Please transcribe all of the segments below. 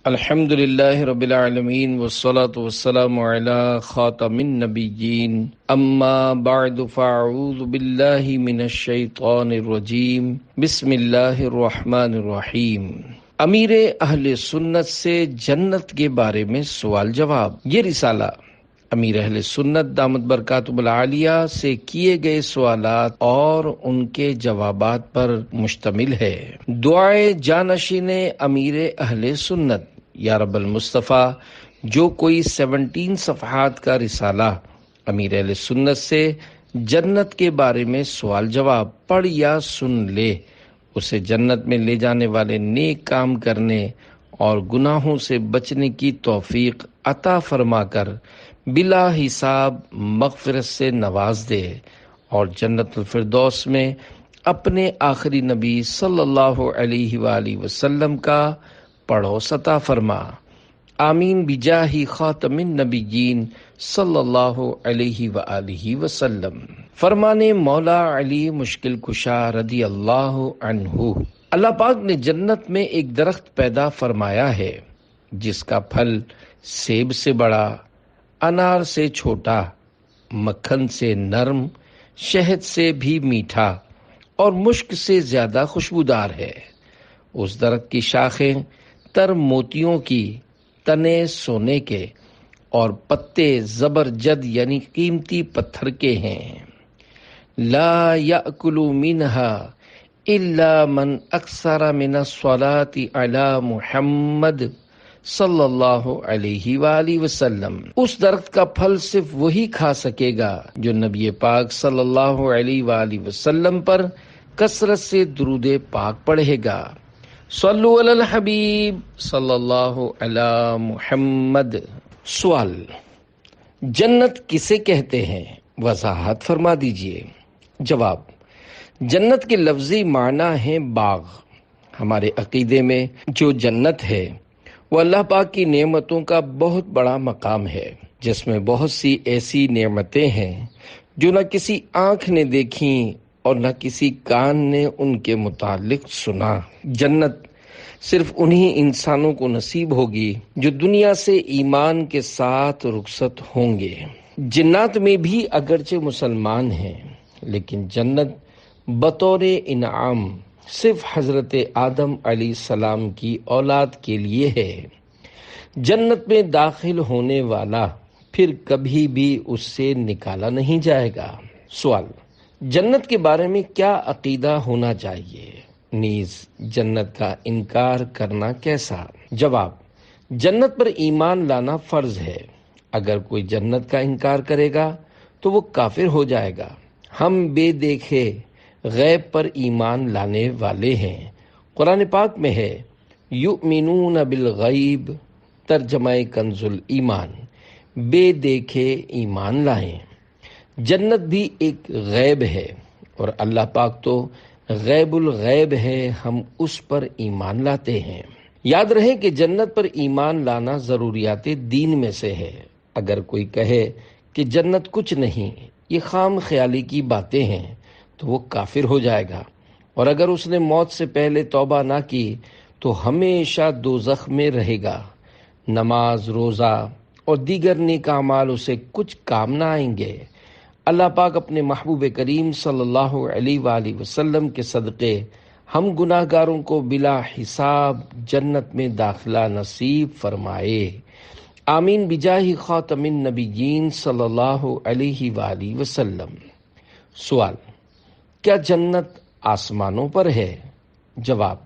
الحمد للہ رب العالمین والصلاة والسلام علی خاتم النبیین اما بعد فاعوذ باللہ من الشیطان الرجیم بسم اللہ الرحمن الرحیم۔ امیر اہل سنت سے جنت کے بارے میں سوال جواب۔ یہ رسالہ امیر اہل سنت دامت برکاتہ العالیہ سے کیے گئے سوالات اور ان کے جوابات پر مشتمل ہے۔ دعائے جانشین امیر اہل سنت، یا رب المصطفیٰ، جو کوئی 17 صفحات کا رسالہ امیر اہل سنت سے جنت کے بارے میں سوال جواب پڑھ یا سن لے، اسے جنت میں لے جانے والے نیک کام کرنے اور گناہوں سے بچنے کی توفیق عطا فرما کر بلا حساب مغفرت سے نواز دے اور جنت الفردوس میں اپنے آخری نبی صلی اللہ علیہ وآلہ وسلم کا پڑوس عطا فرما۔ آمین بجاہ خاتم النبیین صلی اللہ علیہ وآلہ وسلم۔ فرمانے مولا علی مشکل کشا رضی اللہ عنہ، اللہ پاک نے جنت میں ایک درخت پیدا فرمایا ہے جس کا پھل سیب سے بڑا، انار سے چھوٹا، مکھن سے نرم، شہد سے بھی میٹھا اور مشک سے زیادہ خوشبودار ہے۔ اس درخت کی شاخیں تر موتیوں کی، تنے سونے کے اور پتے زبرجد یعنی قیمتی پتھر کے ہیں۔ لا یأکل منہا الا من اکثر من الصلاۃ علی محمد صلی اللہ علیہ وآلہ وسلم۔ اس درخت کا پھل صرف وہی کھا سکے گا جو نبی پاک صلی اللہ علیہ وآلہ وسلم پر کثرت سے درود پاک پڑھے گا۔ صلو علی الحبیب صلی اللہ علی محمد۔ سوال: جنت کسے کہتے ہیں؟ وضاحت فرما دیجئے۔ جواب: جنت کے لفظی معنی ہیں باغ۔ ہمارے عقیدے میں جو جنت ہے وہ اللہ پاک کی نعمتوں کا بہت بڑا مقام ہے، جس میں بہت سی ایسی نعمتیں ہیں جو نہ کسی آنکھ نے دیکھیں اور نہ کسی کان نے ان کے متعلق سنا۔ جنت صرف انہی انسانوں کو نصیب ہوگی جو دنیا سے ایمان کے ساتھ رخصت ہوں گے۔ جنات میں بھی اگرچہ مسلمان ہیں، لیکن جنت بطور انعام صرف حضرت آدم علیہ السلام کی اولاد کے لیے ہے۔ جنت میں داخل ہونے والا پھر کبھی بھی اس سے نکالا نہیں جائے گا۔ سوال: جنت کے بارے میں کیا عقیدہ ہونا چاہیے؟ نیز جنت کا انکار کرنا کیسا؟ جواب: جنت پر ایمان لانا فرض ہے۔ اگر کوئی جنت کا انکار کرے گا تو وہ کافر ہو جائے گا۔ ہم بے دیکھے غیب پر ایمان لانے والے ہیں۔ قرآن پاک میں ہے یؤمنون بالغیب، ترجمہ کنز الایمان، بے دیکھے ایمان لائیں۔ جنت بھی ایک غیب ہے اور اللہ پاک تو غیب الغیب ہے، ہم اس پر ایمان لاتے ہیں۔ یاد رہے کہ جنت پر ایمان لانا ضروریات دین میں سے ہے۔ اگر کوئی کہے کہ جنت کچھ نہیں، یہ خام خیالی کی باتیں ہیں، تو وہ کافر ہو جائے گا، اور اگر اس نے موت سے پہلے توبہ نہ کی تو ہمیشہ دوزخ میں رہے گا۔ نماز، روزہ اور دیگر نیک اعمال اسے کچھ کام نہ آئیں گے۔ اللہ پاک اپنے محبوب کریم صلی اللہ علیہ وآلہ وسلم کے صدقے ہم گناہ گاروں کو بلا حساب جنت میں داخلہ نصیب فرمائے۔ آمین بجاہ خاتم النبیین صلی اللہ علیہ وآلہ وسلم۔ سوال: کیا جنت آسمانوں پر ہے؟ جواب: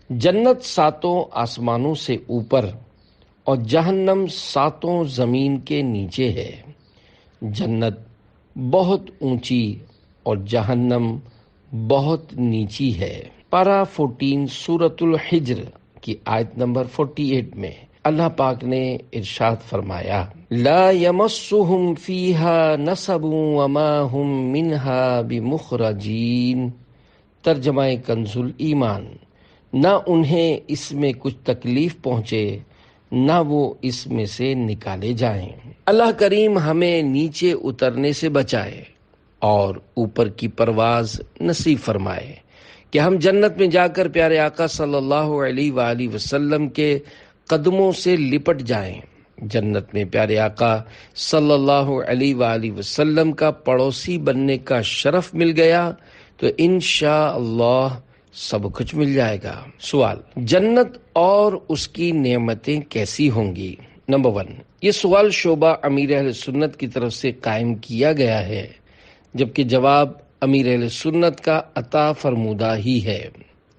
جنت 7 آسمانوں سے اوپر اور جہنم 7 زمین کے نیچے ہے۔ جنت بہت اونچی اور جہنم بہت نیچی ہے۔ پارہ 14 سورۃ الحجر کی آیت نمبر 48 میں اللہ پاک نے ارشاد فرمایا: لا یمسہم فیہا نصب وما ہم منہا بمخرجین، ترجمہ کنز الایمان، نہ انہیں اس میں کچھ تکلیف پہنچے نہ وہ اس میں سے نکالے جائیں۔ اللہ کریم ہمیں نیچے اترنے سے بچائے اور اوپر کی پرواز نصیب فرمائے کہ ہم جنت میں جا کر پیارے آقا صلی اللہ علیہ وآلہ وسلم کے قدموں سے لپٹ جائیں۔ جنت میں پیارے آقا صلی اللہ علیہ وآلہ وسلم کا پڑوسی بننے کا شرف مل گیا تو انشاءاللہ سب کچھ مل جائے گا۔ سوال، جنت اور اس کی نعمتیں کیسی ہوں گی؟ نمبر 1، یہ سوال شعبہ امیر اہل سنت کی طرف سے قائم کیا گیا ہے، جبکہ جواب امیر اہل سنت کا عطا فرمودہ ہی ہے۔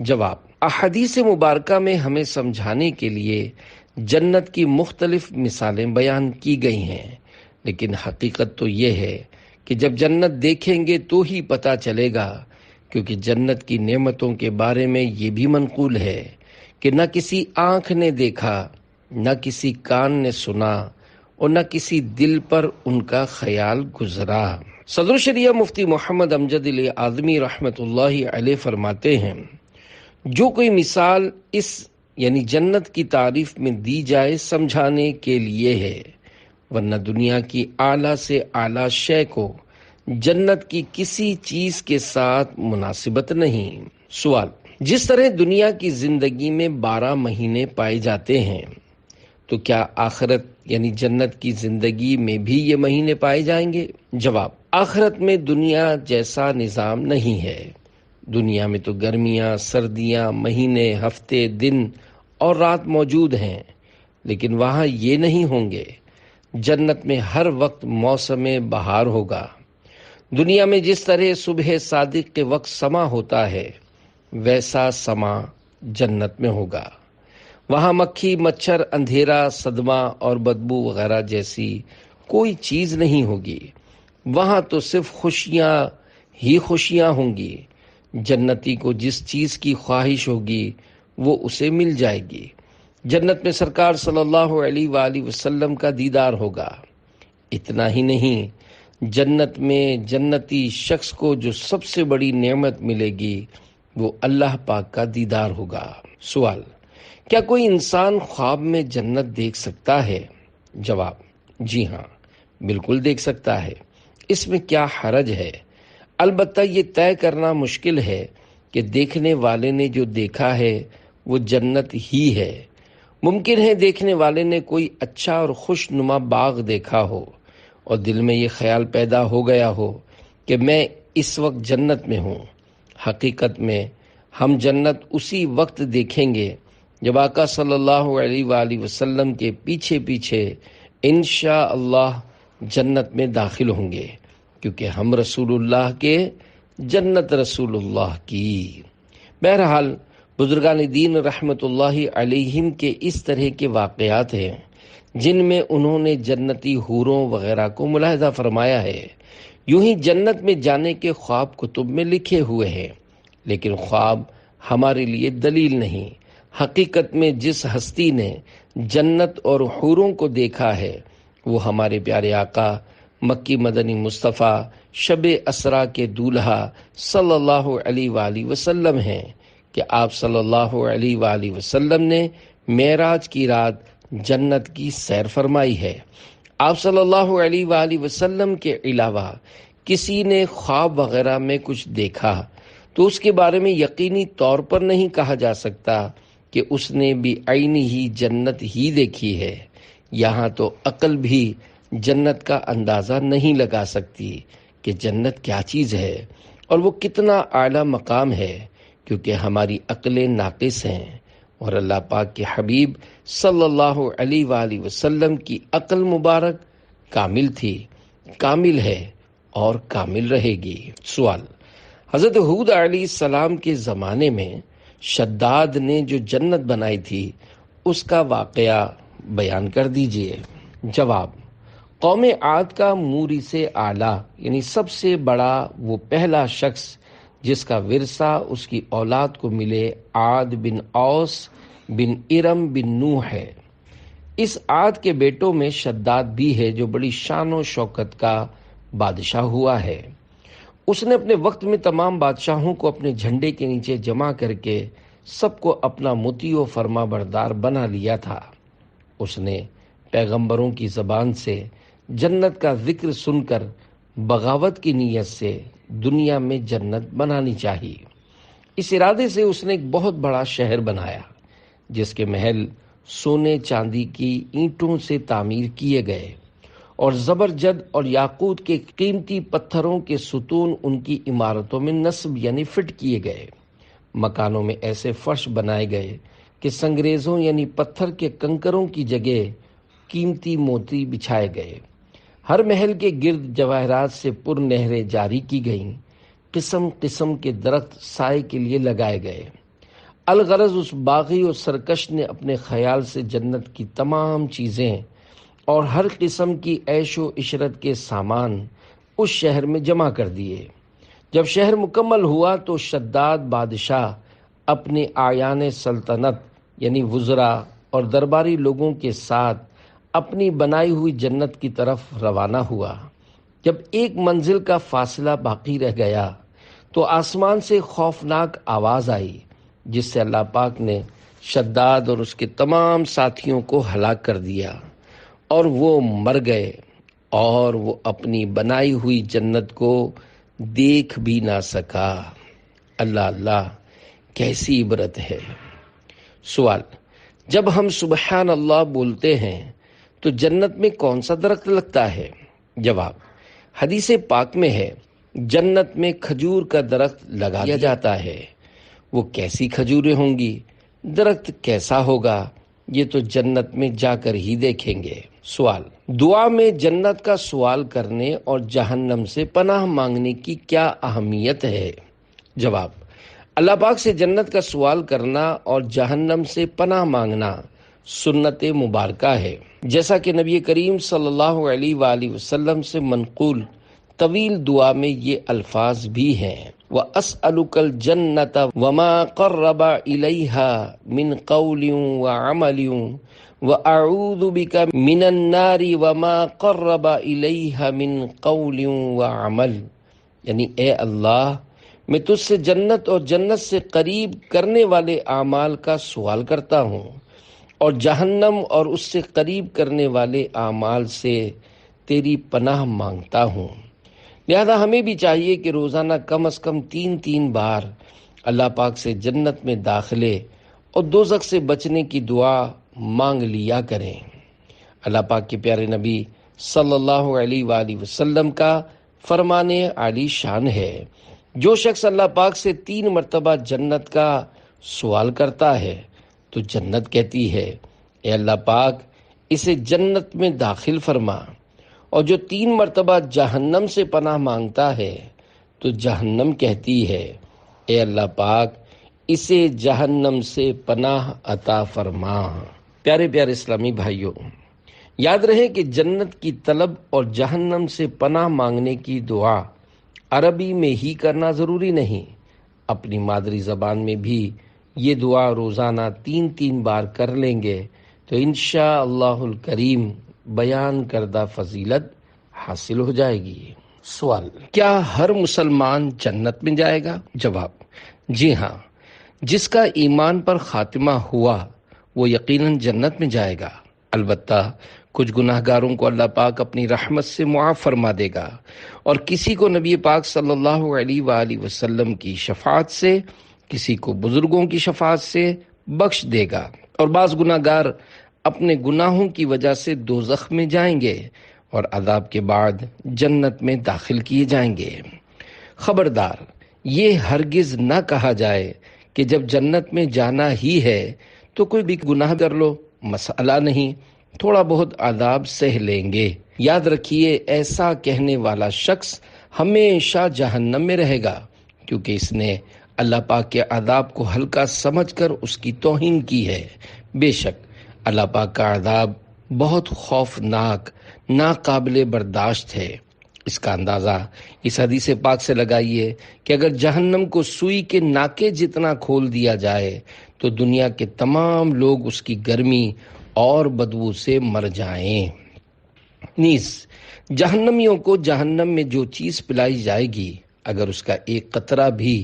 جواب، احادیث مبارکہ میں ہمیں سمجھانے کے لیے جنت کی مختلف مثالیں بیان کی گئی ہیں، لیکن حقیقت تو یہ ہے کہ جب جنت دیکھیں گے تو ہی پتہ چلے گا، کیونکہ جنت کی نعمتوں کے بارے میں یہ بھی منقول ہے کہ نہ کسی آنکھ نے دیکھا، نہ کسی کان نے سنا، اور نہ کسی دل پر ان کا خیال گزرا۔ صدر شریعہ مفتی محمد امجد علی اعظمی رحمۃ اللہ علیہ فرماتے ہیں، جو کوئی مثال اس یعنی جنت کی تعریف میں دی جائے سمجھانے کے لیے ہے، ورنہ دنیا کی اعلیٰ سے اعلیٰ شے کو جنت کی کسی چیز کے ساتھ مناسبت نہیں۔ سوال، جس طرح دنیا کی زندگی میں 12 مہینے پائے جاتے ہیں تو کیا آخرت یعنی جنت کی زندگی میں بھی یہ مہینے پائے جائیں گے؟ جواب، آخرت میں دنیا جیسا نظام نہیں ہے۔ دنیا میں تو گرمیاں، سردیاں، مہینے، ہفتے، دن اور رات موجود ہیں، لیکن وہاں یہ نہیں ہوں گے۔ جنت میں ہر وقت موسم بہار ہوگا۔ دنیا میں جس طرح صبح صادق کے وقت سما ہوتا ہے، ویسا سما جنت میں ہوگا۔ وہاں مکھی، مچھر، اندھیرا، صدمہ اور بدبو وغیرہ جیسی کوئی چیز نہیں ہوگی۔ وہاں تو صرف خوشیاں ہی خوشیاں ہوں گی۔ جنتی کو جس چیز کی خواہش ہوگی وہ اسے مل جائے گی۔ جنت میں سرکار صلی اللہ علیہ وآلہ وسلم کا دیدار ہوگا۔ اتنا ہی نہیں، جنت میں جنتی شخص کو جو سب سے بڑی نعمت ملے گی وہ اللہ پاک کا دیدار ہوگا۔ سوال، کیا کوئی انسان خواب میں جنت دیکھ سکتا ہے؟ جواب، جی ہاں، بالکل دیکھ سکتا ہے۔ اس میں کیا حرج ہے؟ البتہ یہ طے کرنا مشکل ہے کہ دیکھنے والے نے جو دیکھا ہے وہ جنت ہی ہے۔ ممکن ہے دیکھنے والے نے کوئی اچھا اور خوش نما باغ دیکھا ہو اور دل میں یہ خیال پیدا ہو گیا ہو کہ میں اس وقت جنت میں ہوں۔ حقیقت میں ہم جنت اسی وقت دیکھیں گے جب آقا صلی اللہ علیہ وآلہ وسلم کے پیچھے پیچھے انشاءاللہ جنت میں داخل ہوں گے، کیونکہ ہم رسول اللہ کے، جنت رسول اللہ کی۔ بہرحال بزرگان دین رحمت اللہ علیہم کے اس طرح کے واقعات ہیں جن میں انہوں نے جنتی حوروں وغیرہ کو ملاحظہ فرمایا ہے۔ یوں ہی جنت میں جانے کے خواب کتب میں لکھے ہوئے ہیں، لیکن خواب ہمارے لیے دلیل نہیں۔ حقیقت میں جس ہستی نے جنت اور حوروں کو دیکھا ہے وہ ہمارے پیارے آقا مکی مدنی مصطفیٰ شب اسرا کے دولہا صلی اللہ علیہ وآلہ وسلم ہیں کہ آپ صلی اللہ علیہ وآلہ وسلم نے معراج کی رات جنت کی سیر فرمائی ہے۔ آپ صلی اللہ علیہ وآلہ وسلم کے علاوہ کسی نے خواب وغیرہ میں کچھ دیکھا تو اس کے بارے میں یقینی طور پر نہیں کہا جا سکتا کہ اس نے بھی عینی ہی جنت ہی دیکھی ہے۔ یہاں تو عقل بھی جنت کا اندازہ نہیں لگا سکتی کہ جنت کیا چیز ہے اور وہ کتنا اعلیٰ مقام ہے، کیونکہ ہماری عقلیں ناقص ہیں، اور اللہ پاک کے حبیب صلی اللہ علیہ وآلہ وسلم کی عقل مبارک کامل تھی، کامل ہے اور کامل رہے گی۔ سوال، حضرت ہود علیہ السلام کے زمانے میں شداد نے جو جنت بنائی تھی اس کا واقعہ بیان کر دیجئے۔ جواب، قوم عاد کا موری سے اعلیٰ یعنی سب سے بڑا وہ پہلا شخص جس کا ورثہ اس کی اولاد کو ملے عاد بن اوس بن ارم بن نوح ہے۔ اس عاد کے بیٹوں میں شداد بھی ہے جو بڑی شان و شوکت کا بادشاہ ہوا ہے۔ اس نے اپنے وقت میں تمام بادشاہوں کو اپنے جھنڈے کے نیچے جمع کر کے سب کو اپنا مطیع و فرما بردار بنا لیا تھا۔ اس نے پیغمبروں کی زبان سے جنت کا ذکر سن کر بغاوت کی نیت سے دنیا میں جنت بنانی چاہیے۔ اس ارادے سے اس نے ایک بہت بڑا شہر بنایا جس کے محل سونے چاندی کی اینٹوں سے تعمیر کیے گئے اور زبرجد اور یاقوت کے قیمتی پتھروں کے ستون ان کی عمارتوں میں نصب یعنی فٹ کیے گئے۔ مکانوں میں ایسے فرش بنائے گئے کہ سنگریزوں یعنی پتھر کے کنکروں کی جگہ قیمتی موتی بچھائے گئے۔ ہر محل کے گرد جواہرات سے پر نہریں جاری کی گئیں۔ قسم قسم کے درخت سائے کے لیے لگائے گئے۔ الغرض اس باغی اور سرکش نے اپنے خیال سے جنت کی تمام چیزیں اور ہر قسم کی عیش و عشرت کے سامان اس شہر میں جمع کر دیے۔ جب شہر مکمل ہوا تو شداد بادشاہ اپنے اعیان سلطنت یعنی وزراء اور درباری لوگوں کے ساتھ اپنی بنائی ہوئی جنت کی طرف روانہ ہوا۔ جب ایک منزل کا فاصلہ باقی رہ گیا تو آسمان سے خوفناک آواز آئی جس سے اللہ پاک نے شداد اور اس کے تمام ساتھیوں کو ہلاک کر دیا اور وہ مر گئے اور وہ اپنی بنائی ہوئی جنت کو دیکھ بھی نہ سکا۔ اللہ اللہ، کیسی عبرت ہے۔ سوال: جب ہم سبحان اللہ بولتے ہیں تو جنت میں کون سا درخت لگتا ہے؟ جواب: حدیث پاک میں ہے جنت میں کھجور کا درخت لگا دیا جاتا ہے۔ وہ کیسی کھجوریں ہوں گی، درخت کیسا ہوگا، یہ تو جنت میں جا کر ہی دیکھیں گے۔ سوال: دعا میں جنت کا سوال کرنے اور جہنم سے پناہ مانگنے کی کیا اہمیت ہے؟ جواب: اللہ پاک سے جنت کا سوال کرنا اور جہنم سے پناہ مانگنا سنت مبارکہ ہے، جیسا کہ نبی کریم صلی اللہ علیہ وآلہ وسلم سے منقول طویل دعا میں یہ الفاظ بھی ہیں: وَأَسْأَلُكَ الْجَنَّةَ وَمَا قَرَّبَ إِلَيْهَا مِنْ قَوْلٍ وَعَمَلٍ وَأَعُوذُ بِكَ مِنَ النَّارِ وَمَا قَرَّبَ إِلَيْهَا مِنْ قَوْلٍ وَعَمَلٍ، یعنی اے اللہ، میں تجھ سے جنت اور جنت سے قریب کرنے والے اعمال کا سوال کرتا ہوں اور جہنم اور اس سے قریب کرنے والے اعمال سے تیری پناہ مانگتا ہوں۔ لہذا ہمیں بھی چاہیے کہ روزانہ کم از کم 3 بار اللہ پاک سے جنت میں داخلے اور دوزخ سے بچنے کی دعا مانگ لیا کریں۔ اللہ پاک کے پیارے نبی صلی اللہ علیہ وآلہ وسلم کا فرمان عالی شان ہے: جو شخص اللہ پاک سے 3 مرتبہ جنت کا سوال کرتا ہے تو جنت کہتی ہے اے اللہ پاک اسے جنت میں داخل فرما، اور جو 3 مرتبہ جہنم سے پناہ مانگتا ہے تو جہنم کہتی ہے اے اللہ پاک اسے جہنم سے پناہ عطا فرما۔ پیارے پیارے اسلامی بھائیوں، یاد رہے کہ جنت کی طلب اور جہنم سے پناہ مانگنے کی دعا عربی میں ہی کرنا ضروری نہیں، اپنی مادری زبان میں بھی یہ دعا روزانہ 3 بار کر لیں گے تو انشاءاللہ الکریم بیان کردہ فضیلت حاصل ہو جائے گی۔ سوال: کیا ہر مسلمان جنت میں جائے گا؟ جواب: جی ہاں، جس کا ایمان پر خاتمہ ہوا وہ یقیناً جنت میں جائے گا، البتہ کچھ گناہ گاروں کو اللہ پاک اپنی رحمت سے معاف فرما دے گا اور کسی کو نبی پاک صلی اللہ علیہ وآلہ وسلم کی شفاعت سے، کسی کو بزرگوں کی شفاعت سے بخش دے گا، اور بعض گناہ گار اپنے گناہوں کی وجہ سے دوزخ میں جائیں گے اور عذاب کے بعد جنت میں داخل کیے جائیں گے۔ خبردار، یہ ہرگز نہ کہا جائے کہ جب جنت میں جانا ہی ہے تو کوئی بھی گناہ کر لو، مسئلہ نہیں، تھوڑا بہت عذاب سہ لیں گے۔ یاد رکھیے، ایسا کہنے والا شخص ہمیشہ جہنم میں رہے گا، کیونکہ اس نے اللہ پاک کے عذاب کو ہلکا سمجھ کر اس کی توہین کی ہے۔ بے شک اللہ پاک کا عذاب بہت خوفناک، ناقابل برداشت ہے۔ اس کا اندازہ اس حدیث پاک سے لگائیے کہ اگر جہنم کو سوئی کے ناکے جتنا کھول دیا جائے تو دنیا کے تمام لوگ اس کی گرمی اور بدبو سے مر جائیں۔ نیز جہنمیوں کو جہنم میں جو چیز پلائی جائے گی، اگر اس کا ایک قطرہ بھی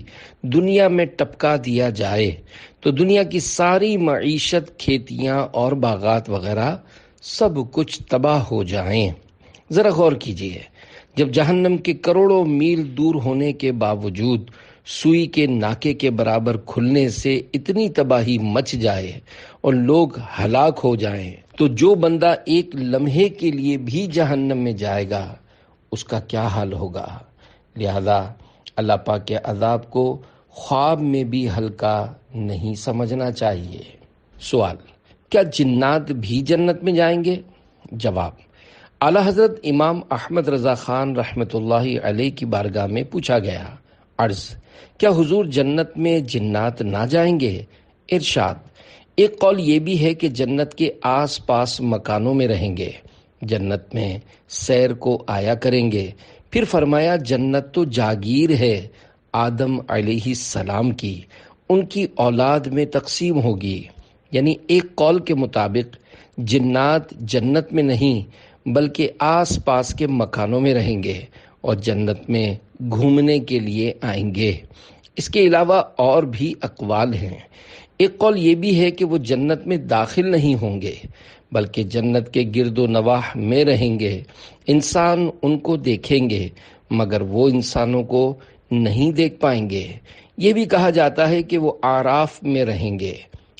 دنیا میں ٹپکا دیا جائے تو دنیا کی ساری معیشت، کھیتیاں اور باغات وغیرہ سب کچھ تباہ ہو جائیں۔ ذرا غور کیجیے، جب جہنم کے کروڑوں میل دور ہونے کے باوجود سوئی کے ناکے کے برابر کھلنے سے اتنی تباہی مچ جائے اور لوگ ہلاک ہو جائیں تو جو بندہ ایک لمحے کے لیے بھی جہنم میں جائے گا اس کا کیا حال ہوگا۔ لہذا اللہ پاک کے عذاب کو خواب میں بھی ہلکا نہیں سمجھنا چاہیے۔ سوال: کیا جنات بھی جنت میں جائیں گے؟ جواب: اعلیٰ حضرت امام احمد رضا خان رحمۃ اللہ علیہ کی بارگاہ میں پوچھا گیا۔ عرض: کیا حضور جنت میں جنات نہ جائیں گے؟ ارشاد: ایک قول یہ بھی ہے کہ جنت کے آس پاس مکانوں میں رہیں گے، جنت میں سیر کو آیا کریں گے۔ پھر فرمایا جنت تو جاگیر ہے آدم علیہ السلام کی، ان کی اولاد میں تقسیم ہوگی۔ یعنی ایک قول کے مطابق جنات جنت میں نہیں بلکہ آس پاس کے مکانوں میں رہیں گے اور جنت میں گھومنے کے لیے آئیں گے۔ اس کے علاوہ اور بھی اقوال ہیں۔ ایک قول یہ بھی ہے کہ وہ جنت میں داخل نہیں ہوں گے بلکہ جنت کے گرد و نواح میں رہیں گے۔ انسان ان کو دیکھیں گے مگر وہ انسانوں کو نہیں دیکھ پائیں گے۔ یہ بھی کہا جاتا ہے کہ وہ اعراف میں رہیں گے۔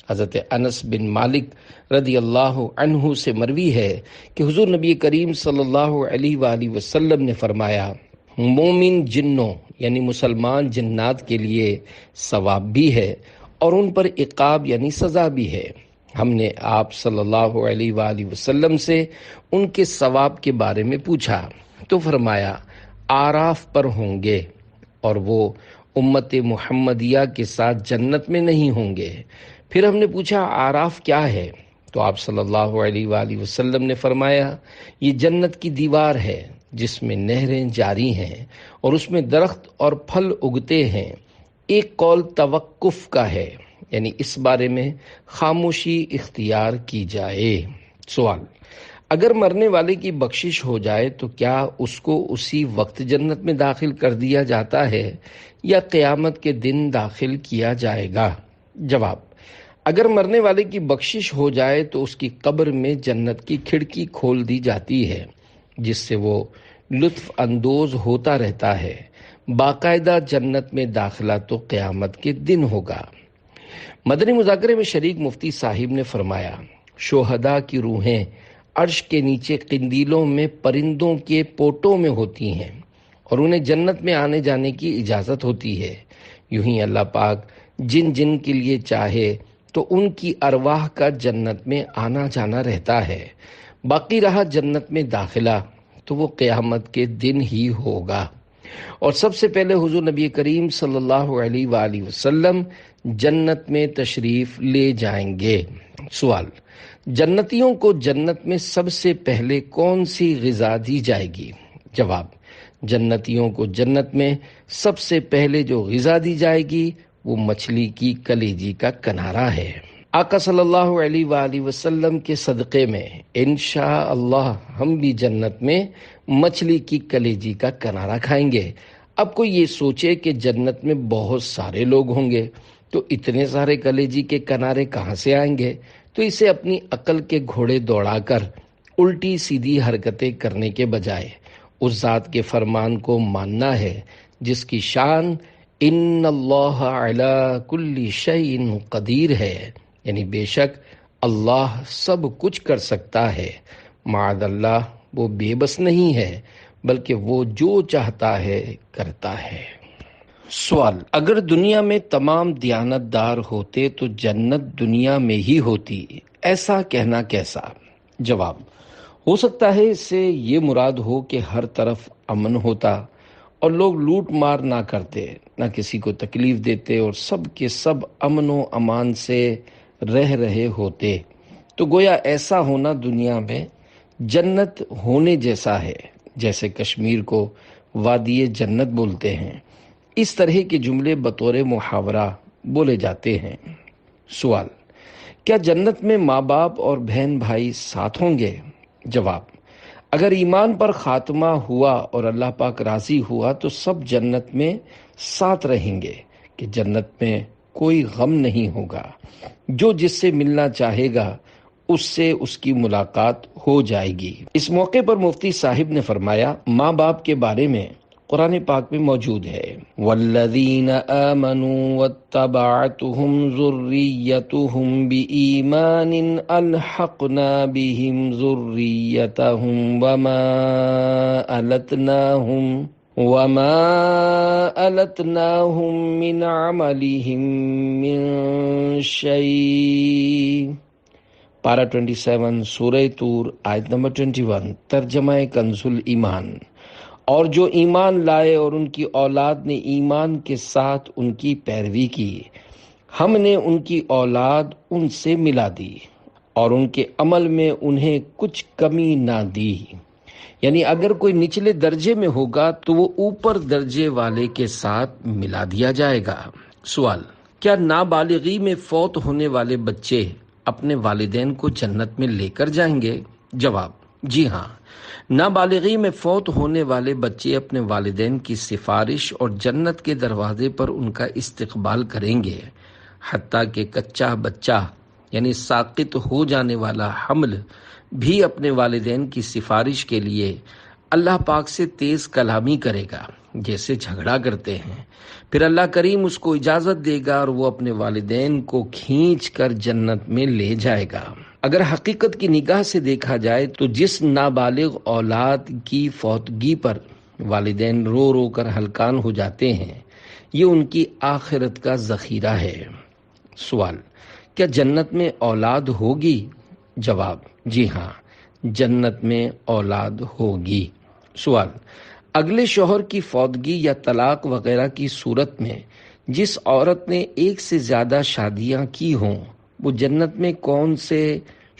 حضرت انس بن مالک رضی اللہ عنہ سے مروی ہے کہ حضور نبی کریم صلی اللہ علیہ وآلہ وسلم نے فرمایا، مومن جنوں یعنی مسلمان جنات کے لیے ثواب بھی ہے اور ان پر عقاب یعنی سزا بھی ہے۔ ہم نے آپ صلی اللہ علیہ وآلہ وسلم سے ان کے ثواب کے بارے میں پوچھا تو فرمایا اعراف پر ہوں گے اور وہ امت محمدیہ کے ساتھ جنت میں نہیں ہوں گے۔ پھر ہم نے پوچھا اعراف کیا ہے تو آپ صلی اللہ علیہ وآلہ وسلم نے فرمایا یہ جنت کی دیوار ہے جس میں نہریں جاری ہیں اور اس میں درخت اور پھل اگتے ہیں۔ ایک قول توقف کا ہے یعنی اس بارے میں خاموشی اختیار کی جائے۔ سوال: اگر مرنے والے کی بخشش ہو جائے تو کیا اس کو اسی وقت جنت میں داخل کر دیا جاتا ہے یا قیامت کے دن داخل کیا جائے گا؟ جواب: اگر مرنے والے کی بخشش ہو جائے تو اس کی قبر میں جنت کی کھڑکی کھول دی جاتی ہے جس سے وہ لطف اندوز ہوتا رہتا ہے۔ باقاعدہ جنت میں داخلہ تو قیامت کے دن ہوگا۔ مدنی مذاکرے میں شریک مفتی صاحب نے فرمایا، شہداء کی روحیں عرش کے نیچے قندیلوں میں پرندوں کے پوٹوں میں ہوتی ہیں اور انہیں جنت میں آنے جانے کی اجازت ہوتی ہے۔ یوں ہی اللہ پاک جن جن کے لیے چاہے تو ان کی ارواح کا جنت میں آنا جانا رہتا ہے۔ باقی رہا جنت میں داخلہ تو وہ قیامت کے دن ہی ہوگا اور سب سے پہلے حضور نبی کریم صلی اللہ علیہ وآلہ وسلم جنت میں تشریف لے جائیں گے۔ سوال: جنتیوں کو جنت میں سب سے پہلے کون سی غذا دی جائے گی؟ جواب: جنتیوں کو جنت میں سب سے پہلے جو غذا دی جائے گی وہ مچھلی کی کلیجی کا کنارہ ہے۔ آقا صلی اللہ علیہ وآلہ وسلم کے صدقے میں انشاءاللہ ہم بھی جنت میں مچھلی کی کلیجی کا کنارہ کھائیں گے۔ اب کوئی یہ سوچے کہ جنت میں بہت سارے لوگ ہوں گے تو اتنے سارے کلیجی کے کنارے کہاں سے آئیں گے، تو اسے اپنی عقل کے گھوڑے دوڑا کر الٹی سیدھی حرکتیں کرنے کے بجائے اس ذات کے فرمان کو ماننا ہے جس کی شان ان اللہ علی کل شیء قدیر ہے، یعنی بے شک اللہ سب کچھ کر سکتا ہے۔ معاذ اللہ وہ بے بس نہیں ہے بلکہ وہ جو چاہتا ہے کرتا ہے۔ سوال: اگر دنیا میں تمام دیانتدار ہوتے تو جنت دنیا میں ہی ہوتی، ایسا کہنا کیسا؟ جواب: ہو سکتا ہے اس سے یہ مراد ہو کہ ہر طرف امن ہوتا اور لوگ لوٹ مار نہ کرتے، نہ کسی کو تکلیف دیتے اور سب کے سب امن و امان سے رہ رہے ہوتے، تو گویا ایسا ہونا دنیا میں جنت ہونے جیسا ہے، جیسے کشمیر کو وادی جنت بولتے ہیں۔ اس طرح کے جملے بطور محاورہ بولے جاتے ہیں۔ سوال: کیا جنت میں ماں باپ اور بہن بھائی ساتھ ہوں گے؟ جواب: اگر ایمان پر خاتمہ ہوا اور اللہ پاک راضی ہوا تو سب جنت میں ساتھ رہیں گے کہ جنت میں کوئی غم نہیں ہوگا۔ جو جس سے ملنا چاہے گا اس سے اس کی ملاقات ہو جائے گی۔ اس موقع پر مفتی صاحب نے فرمایا، ماں باپ کے بارے میں قرآن پاک میں موجود ہے۔ والذین آمنوا واتبعتهم ذریتهم بإیمان الحقنا بهم ذریتهم وما ألتناهم من عملهم من شيء۔ پارہ 27 سورہ طور آیت نمبر 21، ترجمہ کنز الایمان۔ اور جو ایمان لائے اور ان کی اولاد نے ایمان کے ساتھ ان کی پیروی کی، ہم نے ان کی اولاد ان سے ملا دی اور ان کے عمل میں انہیں کچھ کمی نہ دی۔ یعنی اگر کوئی نچلے درجے میں ہوگا تو وہ اوپر درجے والے کے ساتھ ملا دیا جائے گا۔ سوال: کیا نابالغی میں فوت ہونے والے بچے اپنے والدین کو جنت میں لے کر جائیں گے؟ جواب: جی ہاں، نابالغی میں فوت ہونے والے بچے اپنے والدین کی سفارش اور جنت کے دروازے پر ان کا استقبال کریں گے، حتیٰ کہ کچا بچہ یعنی ساقط ہو جانے والا حمل بھی اپنے والدین کی سفارش کے لیے اللہ پاک سے تیز کلامی کرے گا جیسے جھگڑا کرتے ہیں، پھر اللہ کریم اس کو اجازت دے گا اور وہ اپنے والدین کو کھینچ کر جنت میں لے جائے گا۔ اگر حقیقت کی نگاہ سے دیکھا جائے تو جس نابالغ اولاد کی فوتگی پر والدین رو رو کر ہلکان ہو جاتے ہیں، یہ ان کی آخرت کا ذخیرہ ہے۔ سوال: کیا جنت میں اولاد ہوگی؟ جواب: جی ہاں، جنت میں اولاد ہوگی۔ سوال: اگلے شوہر کی فوتگی یا طلاق وغیرہ کی صورت میں جس عورت نے ایک سے زیادہ شادیاں کی ہوں، وہ جنت میں کون سے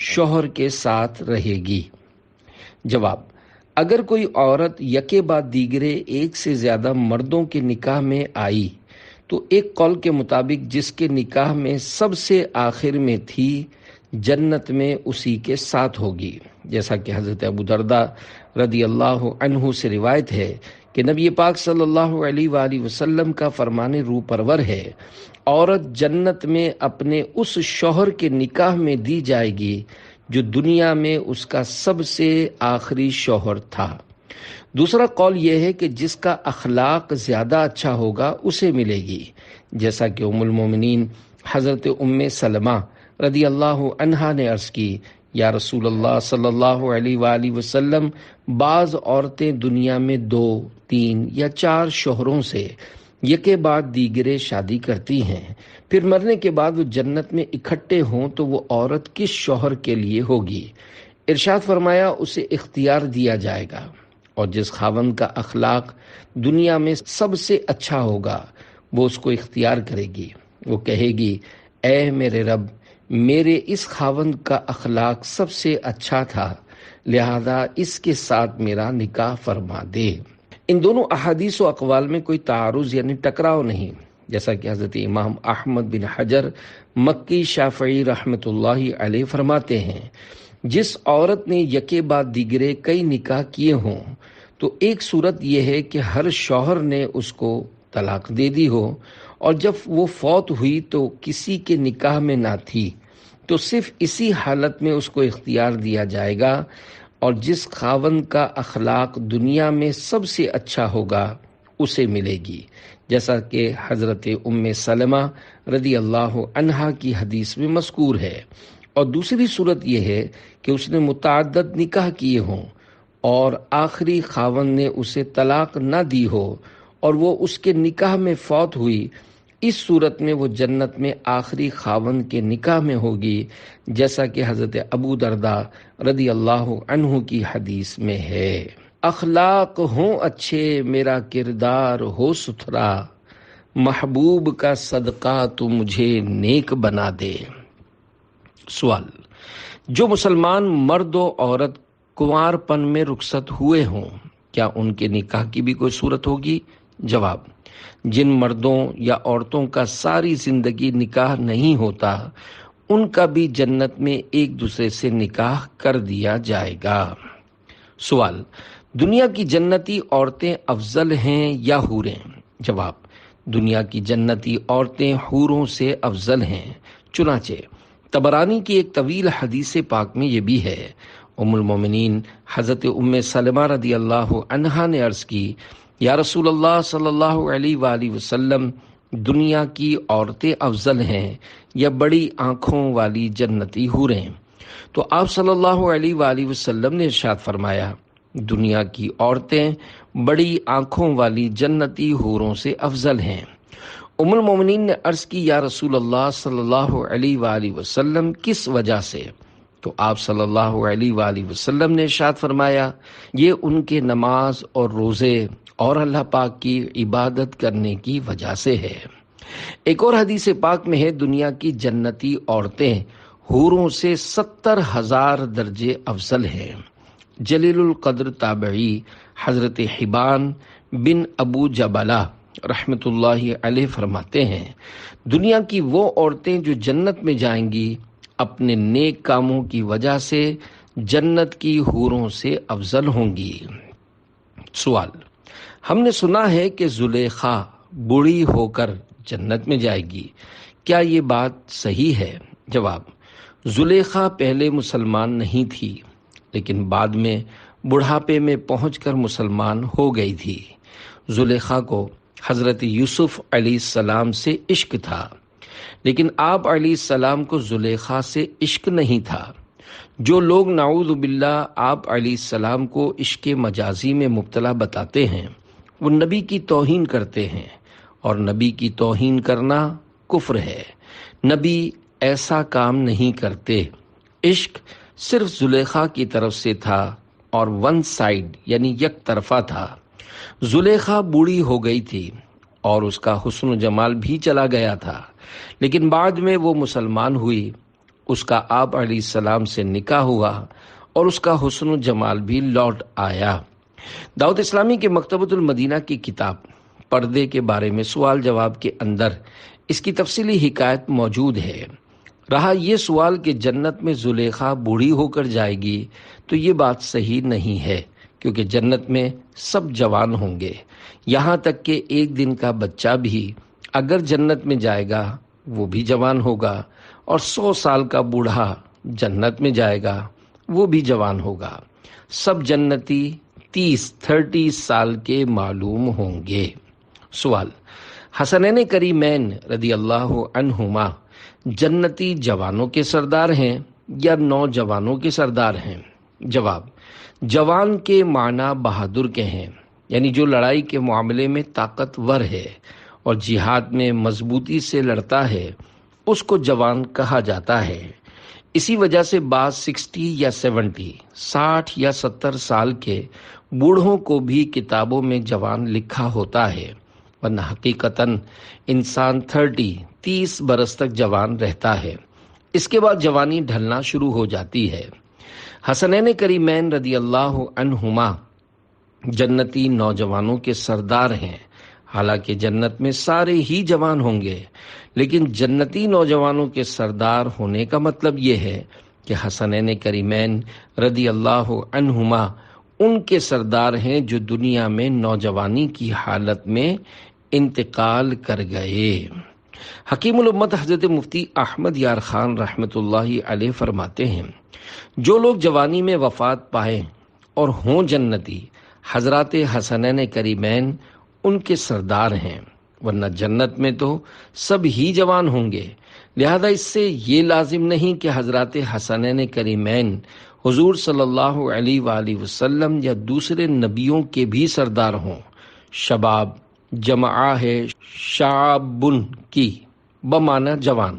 شوہر کے ساتھ رہے گی؟ جواب: اگر کوئی عورت یکے بعد دیگرے ایک سے زیادہ مردوں کے نکاح میں آئی تو ایک قول کے مطابق جس کے نکاح میں سب سے آخر میں تھی جنت میں اسی کے ساتھ ہوگی، جیسا کہ حضرت ابو درداء رضی اللہ عنہ سے روایت ہے کہ نبی پاک صلی اللہ علیہ وآلہ وسلم کا فرمان روح پرور ہے، عورت جنت میں اپنے اس شوہر کے نکاح میں دی جائے گی جو دنیا میں اس کا سب سے آخری شوہر تھا۔ دوسرا قول یہ ہے کہ جس کا اخلاق زیادہ اچھا ہوگا اسے ملے گی، جیسا کہ ام المومنین حضرت ام سلمہ رضی اللہ عنہا نے عرض کی، یا رسول اللہ صلی اللہ علیہ وآلہ وسلم، بعض عورتیں دنیا میں 2، 3 یا 4 شوہروں سے یکے بعد دیگرے شادی کرتی ہیں، پھر مرنے کے بعد وہ جنت میں اکٹھے ہوں تو وہ عورت کس شوہر کے لیے ہوگی؟ ارشاد فرمایا اسے اختیار دیا جائے گا، اور جس خاوند کا اخلاق دنیا میں سب سے اچھا ہوگا وہ اس کو اختیار کرے گی۔ وہ کہے گی، اے میرے رب، میرے اس خاوند کا اخلاق سب سے اچھا تھا، لہذا اس کے ساتھ میرا نکاح فرما دے۔ ان دونوں احادیث و اقوال میں کوئی تعارض یعنی ٹکراؤ نہیں، جیسا کہ حضرت امام احمد بن حجر مکی شافعی رحمۃ اللہ علیہ فرماتے ہیں، جس عورت نے یکے بعد دیگرے کئی نکاح کیے ہوں تو ایک صورت یہ ہے کہ ہر شوہر نے اس کو طلاق دے دی ہو، اور جب وہ فوت ہوئی تو کسی کے نکاح میں نہ تھی، تو صرف اسی حالت میں اس کو اختیار دیا جائے گا، اور جس خاوند کا اخلاق دنیا میں سب سے اچھا ہوگا اسے ملے گی، جیسا کہ حضرت ام سلمہ رضی اللہ عنہا کی حدیث میں مذکور ہے۔ اور دوسری صورت یہ ہے کہ اس نے متعدد نکاح کیے ہوں اور آخری خاوند نے اسے طلاق نہ دی ہو اور وہ اس کے نکاح میں فوت ہوئی، اس صورت میں وہ جنت میں آخری خاوند کے نکاح میں ہوگی، جیسا کہ حضرت ابو درداء رضی اللہ عنہ کی حدیث میں ہے، اخلاق ہوں اچھے میرا کردار ہو ستھرا، محبوب کا صدقہ تو مجھے نیک بنا دے۔ سوال: جو مسلمان مرد و عورت کنوار پن میں رخصت ہوئے ہوں، کیا ان کے نکاح کی بھی کوئی صورت ہوگی؟ جواب: جن مردوں یا عورتوں کا ساری زندگی نکاح نہیں ہوتا، ان کا بھی جنت میں ایک دوسرے سے نکاح کر دیا جائے گا۔ سوال: دنیا کی جنتی عورتیں افضل ہیں یا حوریں؟ جواب: دنیا کی جنتی عورتیں حوروں سے افضل ہیں، چنانچہ طبرانی کی ایک طویل حدیث پاک میں یہ بھی ہے۔ ام المومنین حضرت ام سلمہ رضی اللہ عنہا نے عرض کی، یا رسول اللہ صلی اللہ علیہ وآلہ وسلم، دنیا کی عورتیں افضل ہیں یا بڑی آنکھوں والی جنتی حوریں؟ تو آپ صلی اللہ علیہ وآلہ وسلم نے ارشاد فرمایا، دنیا کی عورتیں بڑی آنکھوں والی جنتی حوروں سے افضل ہیں۔ ام المومنین نے عرض کی، یا رسول اللہ صلی اللہ علیہ وآلہ وسلم، کس وجہ سے؟ تو آپ صلی اللہ علیہ وآلہ وسلم نے ارشاد فرمایا، یہ ان کے نماز اور روزے اور اللہ پاک کی عبادت کرنے کی وجہ سے ہے۔ ایک اور حدیث پاک میں ہے، دنیا کی جنتی عورتیں حوروں سے 70,000 درجے افضل ہیں۔ جلیل القدر تابعی حضرت حبان بن ابو جبلہ رحمت اللہ علیہ فرماتے ہیں، دنیا کی وہ عورتیں جو جنت میں جائیں گی اپنے نیک کاموں کی وجہ سے جنت کی حوروں سے افضل ہوں گی۔ سوال: ہم نے سنا ہے کہ زلیخا بوڑھی ہو کر جنت میں جائے گی، کیا یہ بات صحیح ہے؟ جواب: زلیخا پہلے مسلمان نہیں تھی، لیکن بعد میں بڑھاپے میں پہنچ کر مسلمان ہو گئی تھی۔ زلیخا کو حضرت یوسف علیہ السلام سے عشق تھا، لیکن آپ علیہ السلام کو زلیخا سے عشق نہیں تھا۔ جو لوگ نعوذ باللہ آپ علیہ السلام کو عشق مجازی میں مبتلا بتاتے ہیں، وہ نبی کی توہین کرتے ہیں، اور نبی کی توہین کرنا کفر ہے۔ نبی ایسا کام نہیں کرتے۔ عشق صرف زلیخا کی طرف سے تھا اور ون سائڈ یعنی یک طرفہ تھا۔ زلیخا بوڑھی ہو گئی تھی اور اس کا حسن و جمال بھی چلا گیا تھا، لیکن بعد میں وہ مسلمان ہوئی، اس کا آپ علیہ السلام سے نکاح ہوا اور اس کا حسن و جمال بھی لوٹ آیا۔ دعوت اسلامی کے مکتبۃ المدینہ کی کتاب پردے کے بارے میں سوال جواب کے اندر اس کی تفصیلی حکایت موجود ہے۔ رہا یہ سوال کہ جنت میں زلیخا بوڑھی ہو کر جائے گی، تو یہ بات صحیح نہیں ہے، کیونکہ جنت میں سب جوان ہوں گے، یہاں تک کہ ایک دن کا بچہ بھی اگر جنت میں جائے گا وہ بھی جوان ہوگا، اور 100 سال کا بوڑھا جنت میں جائے گا وہ بھی جوان ہوگا۔ سب جنتی 30 سال کے معلوم ہوں گے۔ سوال: حسنین کریمین رضی اللہ عنہما جنتی جوانوں کے سردار ہیں یا نوجوانوں کے سردار ہیں؟ جواب: جوان کے معنی بہادر کے ہیں، یعنی جو لڑائی کے معاملے میں طاقتور ہے اور جہاد میں مضبوطی سے لڑتا ہے، اس کو جوان کہا جاتا ہے۔ اسی وجہ سے بعض 60 یا 70 سال کے بوڑھوں کو بھی کتابوں میں جوان لکھا ہوتا ہے، ورنہ حقیقتاً انسان 30 برس تک جوان رہتا ہے، اس کے بعد جوانی ڈھلنا شروع ہو جاتی ہے۔ حسنین کریمین رضی اللہ عنہما جنتی نوجوانوں کے سردار ہیں۔ حالانکہ جنت میں سارے ہی جوان ہوں گے، لیکن جنتی نوجوانوں کے سردار ہونے کا مطلب یہ ہے کہ حسنین کریمین رضی اللہ عنہما ان کے سردار ہیں جو دنیا میں نوجوانی کی حالت میں انتقال کر گئے۔ حکیم الامت حضرت مفتی احمد یار خان رحمت اللہ علیہ فرماتے ہیں، جو لوگ جوانی میں وفات پائیں اور ہوں جنتی، حضرات حسنین کریمین ان کے سردار ہیں، ورنہ جنت میں تو سب ہی جوان ہوں گے۔ لہذا اس سے یہ لازم نہیں کہ حضرات حسنین کریمین حضور صلی اللہ علیہ وآلہ وسلم یا دوسرے نبیوں کے بھی سردار ہوں۔ شباب جمع ہے شعبن کی بمعنی جوان،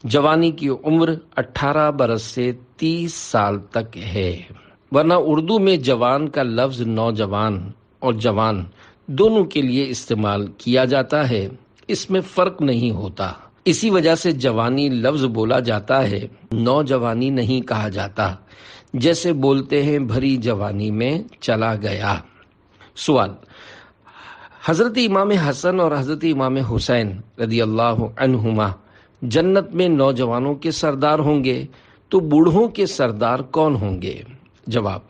جوانی کی عمر 18 برس سے 30 سال تک ہے، ورنہ اردو میں جوان کا لفظ نوجوان اور جوان دونوں کے لیے استعمال کیا جاتا ہے، اس میں فرق نہیں ہوتا۔ اسی وجہ سے جوانی لفظ بولا جاتا ہے، نوجوانی نہیں کہا جاتا، جیسے بولتے ہیں بھری جوانی میں چلا گیا۔ سوال: حضرت امام حسن اور حضرت امام حسین رضی اللہ عنہما جنت میں نوجوانوں کے سردار ہوں گے، تو بوڑھوں کے سردار کون ہوں گے؟ جواب: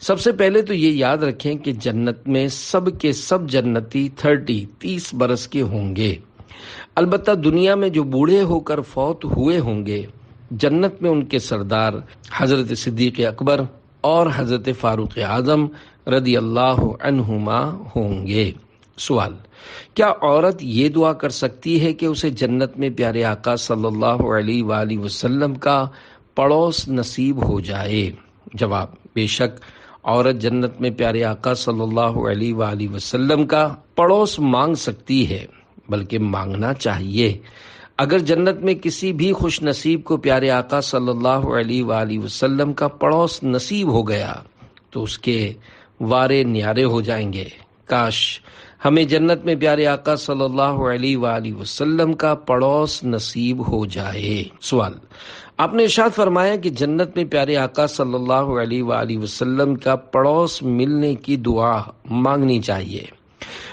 سب سے پہلے تو یہ یاد رکھیں کہ جنت میں سب کے سب جنتی 30 برس کے ہوں گے۔ البتہ دنیا میں جو بوڑھے ہو کر فوت ہوئے ہوں گے، جنت میں ان کے سردار حضرت صدیق اکبر اور حضرت فاروق اعظم رضی اللہ عنہما ہوں گے۔ سوال: کیا عورت یہ دعا کر سکتی ہے کہ اسے جنت میں پیارے آقا صلی اللہ علیہ وآلہ وسلم کا پڑوس نصیب ہو جائے؟ جواب: بے شک عورت جنت میں پیارے آقا صلی اللہ علیہ وآلہ وسلم کا پڑوس مانگ سکتی ہے، بلکہ مانگنا چاہیے۔ اگر جنت میں کسی بھی خوش نصیب کو پیارے آقا صلی اللہ علیہ وآلہ وسلم کا پڑوس نصیب ہو گیا تو اس کے وارے نیارے ہو جائیں گے۔ کاش ہمیں جنت میں پیارے آقا صلی اللہ علیہ وآلہ وسلم کا پڑوس نصیب ہو جائے۔ سوال: آپ نے ارشاد فرمایا کہ جنت میں پیارے آقا صلی اللہ علیہ وآلہ وسلم کا پڑوس ملنے کی دعا مانگنی چاہیے،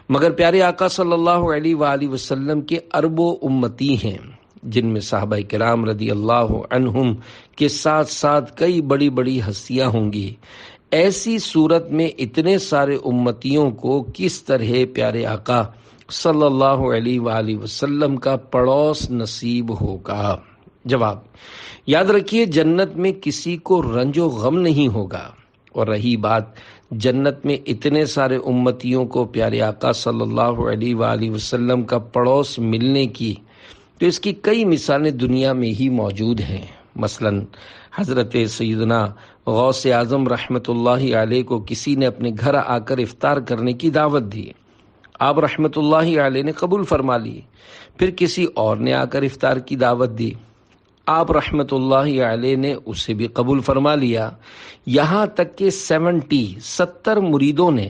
مگر پیارے آقا صلی اللہ علیہ وآلہ وسلم کے اربوں امتی ہیں، جن میں صحابہ کرام رضی اللہ عنہم کے ساتھ ساتھ کئی بڑی بڑی ہستیاں ہوں گی۔ ایسی صورت میں اتنے سارے امتیوں کو کس طرح پیارے آقا صلی اللہ علیہ وآلہ وسلم کا پڑوس نصیب ہوگا؟ جواب: یاد رکھیے، جنت میں کسی کو رنج و غم نہیں ہوگا، اور رہی بات جنت میں اتنے سارے امتیوں کو پیارے آقا صلی اللہ علیہ وآلہ وسلم کا پڑوس ملنے کی، تو اس کی کئی مثالیں دنیا میں ہی موجود ہیں۔ مثلا حضرت سیدنا غوث اعظم رحمۃ اللہ علیہ کو کسی نے اپنے گھر آ کر افطار کرنے کی دعوت دی، آپ رحمۃ اللہ علیہ نے قبول فرما لی۔ پھر کسی اور نے آ کر افطار کی دعوت دی، آپ رحمۃ اللہ علیہ نے اسے بھی قبول فرما لیا۔ یہاں تک کہ 70 مریدوں نے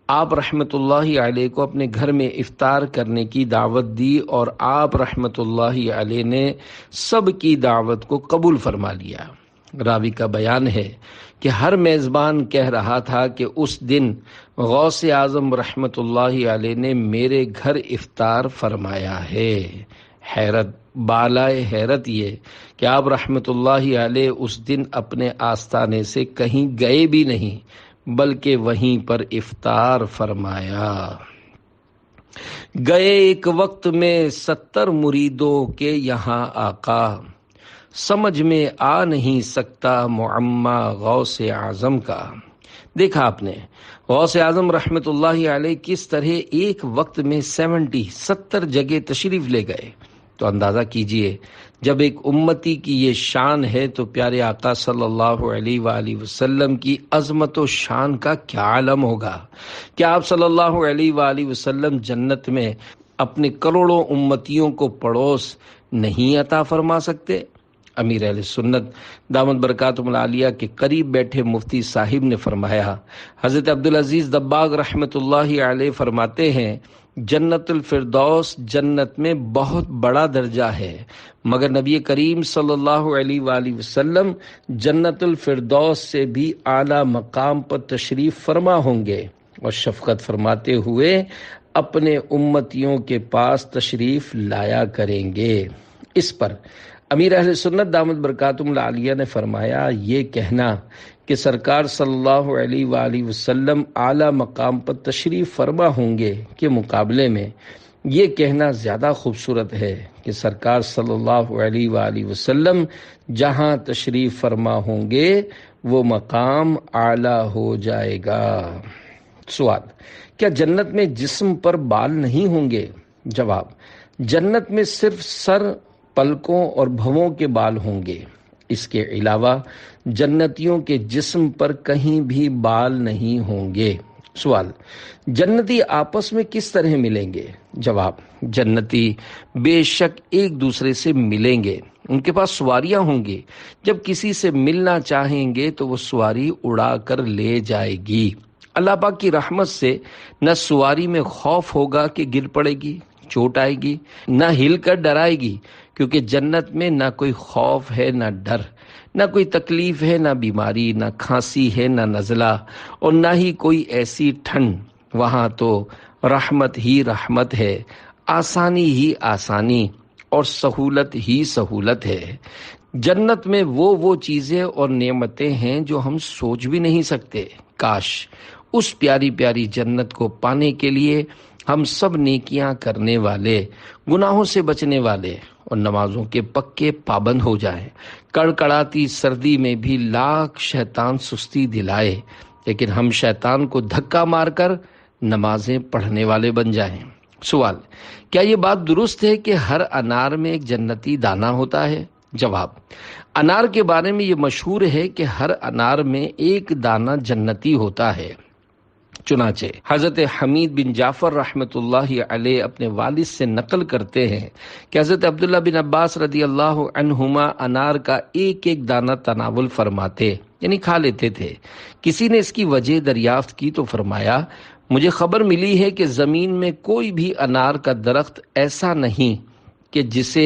آپ رحمۃ اللہ علیہ کو اپنے گھر میں افطار کرنے کی دعوت دی، اور آپ رحمۃ اللہ علیہ نے سب کی دعوت کو قبول فرما لیا۔ راوی کا بیان ہے کہ ہر میزبان کہہ رہا تھا کہ اس دن غوث اعظم رحمۃ اللہ علیہ نے میرے گھر افطار فرمایا ہے۔ حیرت بالائے حیرت یہ کہ آپ رحمۃ اللہ علیہ اس دن اپنے آستانے سے کہیں گئے بھی نہیں، بلکہ وہیں پر افطار فرمایا۔ گئے ایک وقت میں 70 مریدوں کے یہاں آقا، سمجھ میں آ نہیں سکتا معمہ غوث اعظم کا۔ دیکھا آپ نے غوث اعظم رحمۃ اللہ علیہ کس طرح ایک وقت میں 70 جگہ تشریف لے گئے، تو اندازہ کیجئے جب ایک امتی کی یہ شان ہے تو پیارے آقا صلی اللہ علیہ وآلہ وسلم کی عظمت و شان کا کیا عالم ہوگا۔ کیا آپ صلی اللہ علیہ وآلہ وسلم جنت میں اپنے کروڑوں امتیوں کو پڑوس نہیں عطا فرما سکتے؟ امیر اہل سنت دامت برکاتہم العالیہ کے قریب بیٹھے مفتی صاحب نے فرمایا، حضرت عبدالعزیز دباغ رحمۃ اللہ علیہ فرماتے ہیں، جنت الفردوس جنت میں بہت بڑا درجہ ہے، مگر نبی کریم صلی اللہ علیہ وآلہ وسلم جنت الفردوس سے بھی اعلیٰ مقام پر تشریف فرما ہوں گے، اور شفقت فرماتے ہوئے اپنے امتیوں کے پاس تشریف لایا کریں گے۔ اس پر امیر اہل سنت دامت برکاتہم العالیہ نے فرمایا، یہ کہنا کہ سرکار صلی اللہ علیہ وآلہ وسلم اعلیٰ مقام پر تشریف فرما ہوں گے کے مقابلے میں یہ کہنا زیادہ خوبصورت ہے کہ سرکار صلی اللہ علیہ وآلہ وسلم جہاں تشریف فرما ہوں گے وہ مقام اعلیٰ ہو جائے گا۔ سوال: کیا جنت میں جسم پر بال نہیں ہوں گے؟ جواب: جنت میں صرف سر، پلکوں اور بھووں کے بال ہوں گے، اس کے علاوہ جنتیوں کے جسم پر کہیں بھی بال نہیں ہوں گے۔ سوال: جنتی آپس میں کس طرح ملیں گے؟ جواب: جنتی بے شک ایک دوسرے سے ملیں گے، ان کے پاس سواریاں ہوں گی، جب کسی سے ملنا چاہیں گے تو وہ سواری اڑا کر لے جائے گی۔ اللہ پاک کی رحمت سے نہ سواری میں خوف ہوگا کہ گر پڑے گی، چوٹ آئے گی، نہ ہل کر ڈرائے گی، کیونکہ جنت میں نہ کوئی خوف ہے، نہ ڈر، نہ کوئی تکلیف ہے، نہ بیماری، نہ کھانسی ہے، نہ نزلہ، اور نہ ہی کوئی ایسی ٹھنڈ۔ وہاں تو رحمت ہی رحمت ہے، آسانی ہی آسانی، اور سہولت ہی سہولت ہے۔ جنت میں وہ چیزیں اور نعمتیں ہیں جو ہم سوچ بھی نہیں سکتے۔ کاش اس پیاری پیاری جنت کو پانے کے لیے ہم سب نیکیاں کرنے والے، گناہوں سے بچنے والے اور نمازوں کے پکے پابند ہو جائیں۔ کڑکڑاتی سردی میں بھی لاکھ شیطان سستی دلائے، لیکن ہم شیطان کو دھکا مار کر نمازیں پڑھنے والے بن جائیں۔ سوال: کیا یہ بات درست ہے کہ ہر انار میں ایک جنتی دانہ ہوتا ہے؟ جواب: انار کے بارے میں یہ مشہور ہے کہ ہر انار میں ایک دانہ جنتی ہوتا ہے۔ چنانچہ حضرت حمید بن جعفر رحمۃ اللہ علیہ اپنے والد سے نقل کرتے ہیں کہ حضرت عبداللہ بن عباس رضی اللہ عنہما انار کا ایک ایک دانہ تناول فرماتے، یعنی کھا لیتے تھے۔ کسی نے اس کی وجہ دریافت کی تو فرمایا، مجھے خبر ملی ہے کہ زمین میں کوئی بھی انار کا درخت ایسا نہیں کہ جسے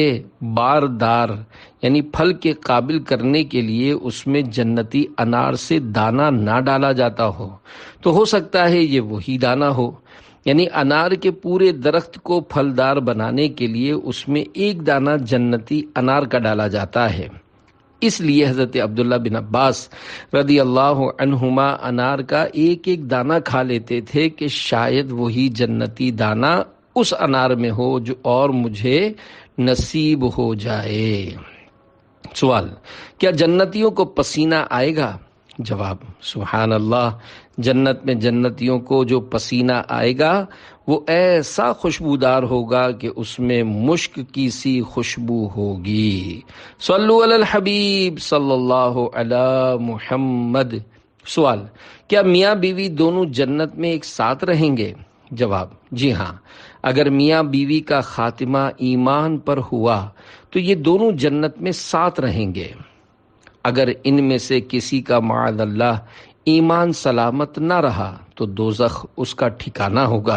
باردار یعنی پھل کے قابل کرنے کے لیے اس میں جنتی انار سے دانہ نہ ڈالا جاتا ہو۔ تو ہو سکتا ہے یہ وہی دانہ ہو، یعنی انار کے پورے درخت کو پھلدار بنانے کے لیے اس میں ایک دانہ جنتی انار کا ڈالا جاتا ہے۔ اس لیے حضرت عبداللہ بن عباس رضی اللہ عنہما انار کا ایک ایک دانہ کھا لیتے تھے کہ شاید وہی جنتی دانہ اس انار میں ہو جو اور مجھے نصیب ہو جائے۔ سوال: کیا جنتیوں کو پسینہ آئے گا؟ جواب: سبحان اللہ، جنت میں جنتیوں کو جو پسینہ آئے گا وہ ایسا خوشبودار ہوگا کہ اس میں مشک کی سی خوشبو ہوگی۔ صلو علی الحبیب صلی اللہ علی محمد۔ سوال: کیا میاں بیوی دونوں جنت میں ایک ساتھ رہیں گے؟ جواب: جی ہاں، اگر میاں بیوی کا خاتمہ ایمان پر ہوا تو یہ دونوں جنت میں ساتھ رہیں گے۔ اگر ان میں سے کسی کا معاذ اللہ ایمان سلامت نہ رہا تو دوزخ اس کا ٹھکانہ ہوگا،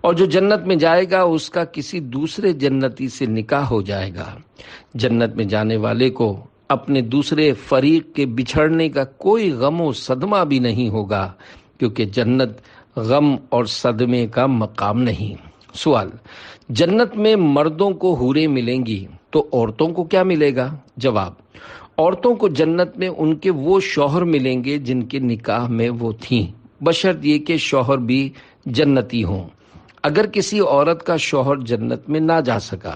اور جو جنت میں جائے گا اس کا کسی دوسرے جنتی سے نکاح ہو جائے گا۔ جنت میں جانے والے کو اپنے دوسرے فریق کے بچھڑنے کا کوئی غم و صدمہ بھی نہیں ہوگا، کیونکہ جنت غم اور صدمے کا مقام نہیں۔ سوال: جنت میں مردوں کو حوریں ملیں گی تو عورتوں کو کیا ملے گا؟ جواب: عورتوں کو جنت میں ان کے وہ شوہر ملیں گے جن کے نکاح میں وہ تھیں، بشرط یہ کہ شوہر بھی جنتی ہوں۔ اگر کسی عورت کا شوہر جنت میں نہ جا سکا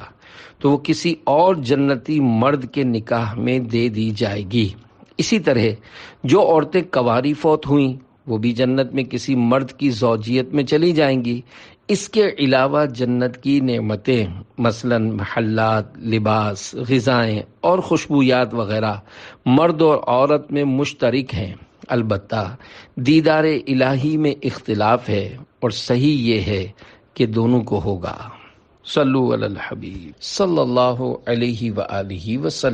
تو وہ کسی اور جنتی مرد کے نکاح میں دے دی جائے گی۔ اسی طرح جو عورتیں کنواری فوت ہوئیں وہ بھی جنت میں کسی مرد کی زوجیت میں چلی جائیں گی۔ اس کے علاوہ جنت کی نعمتیں مثلا محلات، لباس، غذائیں اور خوشبویات وغیرہ مرد اور عورت میں مشترک ہیں۔ البتہ دیدار الہی میں اختلاف ہے، اور صحیح یہ ہے کہ دونوں کو ہوگا۔ صلو علی الحبیب صلی اللہ علیہ وآلہ وسلم۔